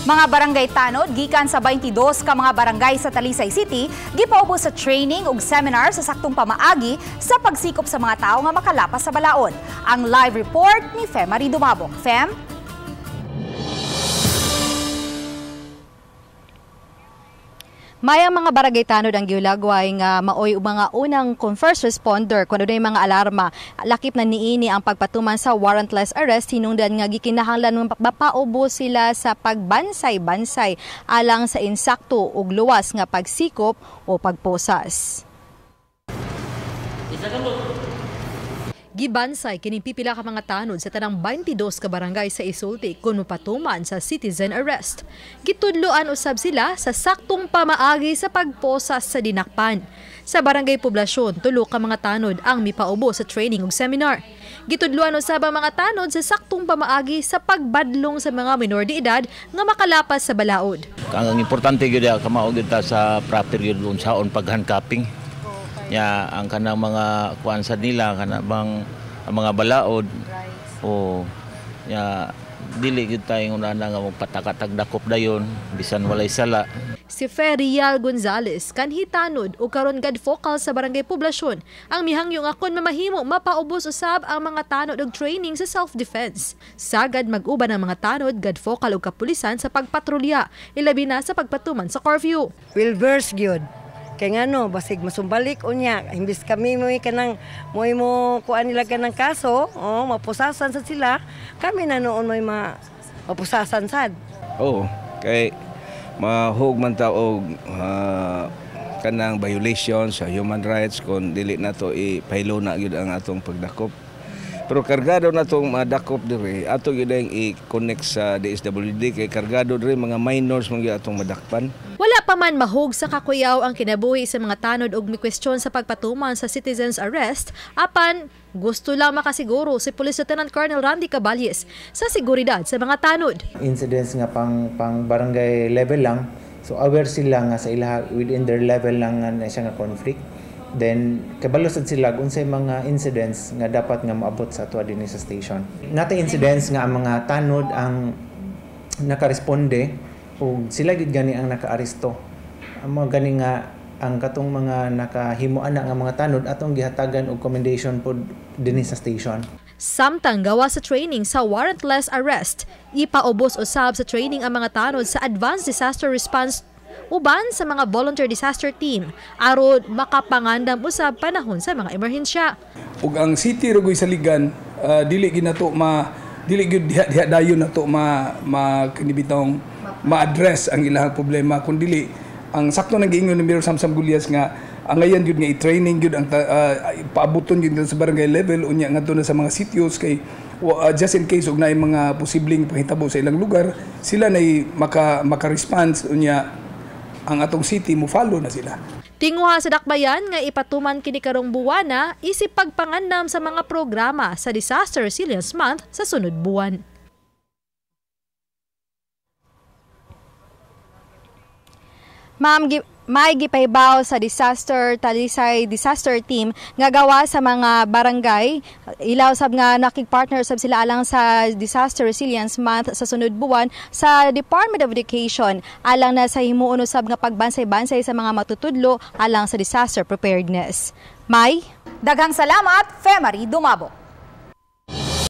Mga barangay tanod gikan sa 22 ka mga barangay sa Talisay City gipaubos sa training ug seminar sa saktong pamaagi sa pagsikop sa mga tao nga makalapas sa balaod. Ang live report ni Fem Marie Dumabok. Fem? May ang mga barangay tanod ang giulagway nga maoy mga unang first responder kuno day mga alarma. Lakip na niini ang pagpatuman sa warrantless arrest hinungdan nga gikinahanglan mapaubo sila sa pagbansay-bansay alang sa insakto ug luwas nga pagsikop o pagposas. Gibansay kining pipila ka mga tanod sa tanang 22 ka barangay sa Isulti kun mapatuman sa citizen arrest. Gitudloan usab sila sa saktong pamaagi sa pagposas sa dinakpan. Sa barangay poblasyon, tulo ka mga tanod ang mipaubo sa training ug seminar. Gitudloan usab ang mga tanod sa saktong pamaagi sa pagbadlong sa mga minor de edad nga makalapas sa balaod. Ang importante gyud kamaog ta sa proper gyud unsaon paghandcuffing. Ya ang kanang mga kuansa nila kana bang ang mga balaod o ya dili gyud tay una nga magpatakatag dakop dayon bisan walay sala. Si Ferial Gonzales kanhi tanod o karon gad focal sa barangay poblasyon ang mihangyo nga kun mamahimo mapaubos usab ang mga tanod og training sa self-defense. Sagad mag-uban ang mga tanod gad focal og kapulisan sa pagpatrolya ilabi na sa pagpatuman sa curfew. Wilbers gyud kay ngano basig masumbalik unya imbis kami mo kanang mo kuan nila kanang kaso mapusasan sa sila kami na noon mo mapusasan sad. Kay mahug man ta og kanang violation sa human rights kon dili nato ipahilo na gyud ang atong pagdakop. Pero kargado na itong madakop diri, ato gyud i-connect sa DSWD kay kargado diri mga minors mga atong madakpan. Wala pa man mahug sa kakuyaw ang kinabuhi sa mga tanod ug mikwestiyon sa pagpatuman sa citizens arrest, apan gusto lang makasiguro si Police Lieutenant Colonel Randy Caballes sa seguridad sa mga tanod. Incidents nga pang barangay level lang, so aware sila nga sa ilaha within their level lang nga siya nga conflict. Then kabalusad sila unsay mga incidents nga dapat nga maabot sa ato dinhi sa station. Nata incidents nga ang mga tanod ang nakaresponde ug sila gid gani ang nakaaresto. Ang mga gani nga ang katong mga nakahimuan na nga mga tanod atong gihatagan og commendation pod dinhi sa station. Samtang gawa sa training sa warrantless arrest, ipaubos usab sa training ang mga tanod sa advanced disaster response uban sa mga volunteer disaster team aron makapangandam usab panahon sa mga emerhensya. Ug ang city rugoy saligan dili gid nato dili gid diha dayon nato kinibitong ma-address ang ilang problema kun dili ang sakto nang giingon ni Mayor Samsam Gulyas nga ang ngayon gyud nga i-training gyud ang paabuton gyud sa barangay level unya ngadto na sa mga sitios kay just in case og naay mga posibleng panghitabo sa ilang lugar sila nay maka-response unya ang atong city mo follow na sila. Tinguha sa dakbayan nga ipatuman kini karong buwana isip pagpangandam sa mga programa sa Disaster Resilience Month sa sunod buwan. Ma'am, may gipaybaw sa Talisay disaster team nga gawa sa mga barangay. Ilaw sab nga nakig-partner sab sila alang sa Disaster Resilience Month sa sunod buwan sa Department of Education alang na sa himuon usab nga pagbansay-bansay sa mga matutudlo alang sa disaster preparedness. May daghang salamat, Fem Marie Dumabok.